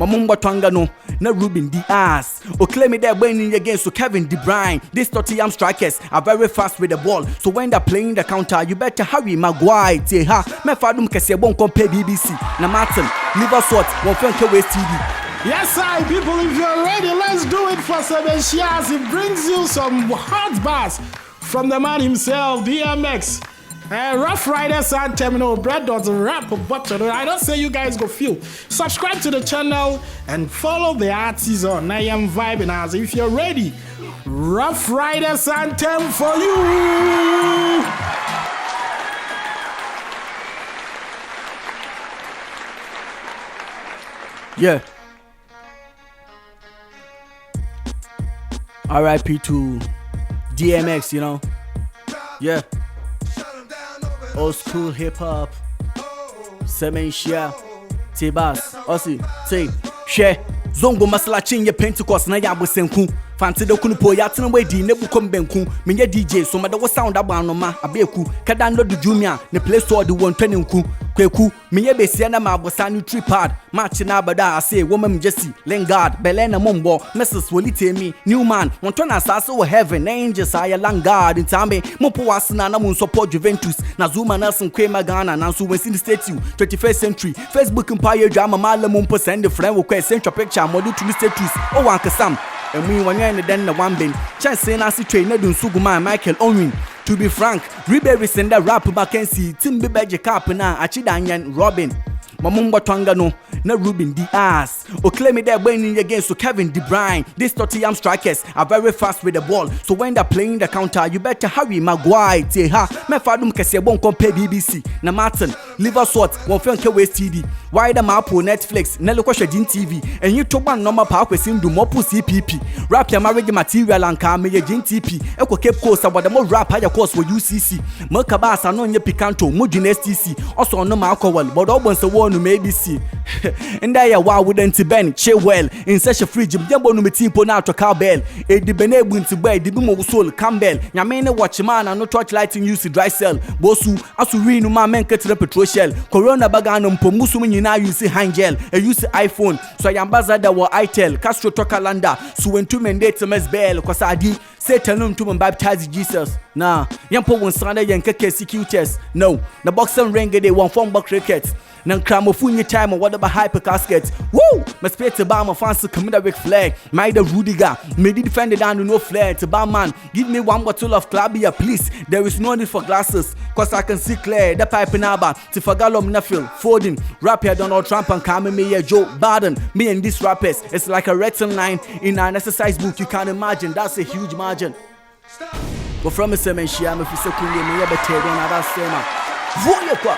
Mamumba Twangano, na Ruben Diaz. O claim me they're winning against Kevin De Bruyne. These Tottenham strikers are very fast with the ball. So when they're playing the counter, you better hurry Maguire. Teha, me fadum kese won't compare BBC. Na Martin, Liversort, won't find West TV. Yes, sir, people, if you're ready, let's do it for 7 shares. It brings you some hot bars from the man himself, DMX. Rough Riders and Terminal Bread doesn't rap but I don't say you guys go feel. Subscribe to the channel and follow the artists on I Am Vibing as if you're ready. Rough Riders Anthem for you. Yeah. R.I.P. to DMX, you know. Yeah. Old school hip hop. 7 share. T-Bass. Ossi. Say. Share. Zongo masala chinye Pentecost na ya bosenku. Fanti de kunupo ya tena wedi ne bukom benku. Menye DJ so mada wo sound abano ma abeku. Kada ndo du jumia ne play store de won twenenku. Kweku menye besia na ma bosa ni tripod. Match na abada ase woman Jesse Lingard Belena Mombo Mrs. Wolitemi Newman Montona Sasa wo heaven angels aya Langard Ntame Mopo wasina na mun support Juventus na Zuma Nelson Kwema Ghana na so wensi statue 21st century Facebook empire drama mala mumpo send friend wo kwa central picture model to status o wanka sam emu wanya ne den na wamben chance na si train na dun suguma Michael Owen. To be frank, Ribery send a rap Mackenzie, Timbe Beje Cap na Achidanyan Robin. Mamumba Twangano, na Ruben Diaz. O claim me they're winning against Kevin De Bruyne. These Tottenham strikers are very fast with the ball. So when they're playing the counter, you better hurry Maguire. Teha, me fadum kese won't compare BBC. Na Martin, Liversort, won't find West TV. Why the map on Netflix, Nello Din TV, and you took one number park with Sindu Mopu CPP. Rap your marriage material and car me Jin TP. Echo Cape Coast about the more rap higher course for UCC. Merkabas are non ye Picanto, Mujin STC. Also no alcohol, but all once a one maybe see. And I wow wouldn't Ben, che well, in such a fridge, Jumbo no tipo now to cowbell. A de benebun to buy the boom soul, Campbell. Yamene watch man and no torchlighting use dry cell. Bosu, Asurino, my man cut the petrol shell. Corona baganum, Pomusumin, now you see Hangel, a use iPhone. So I am Bazada or Itel, Castro Tokalanda, so when 2 men date MS Bell, Cosadi, Satan to baptize Jesus. Nah, Yampo won Sunday and CQTS. No, the boxing ring they won from buck cricket. Nan cramophone time or whatever hyper casket. Woo! My spirit to bar my fancy commander with flag. My the Rudiger, may defend it down no flare to bar man. Give me 1 bottle of Clabia, please. There is no need for glasses, cause I can see clear. The pipe in Abba, Tifagalom Nafil, Foden, Rapper Donald Trump and Carmen Mayer Joe Biden. Me and these rappers, it's like a written line in an exercise book. You can't imagine, that's a huge margin. But from a 7 share, if you say, me better than I sema. Voyez quoi?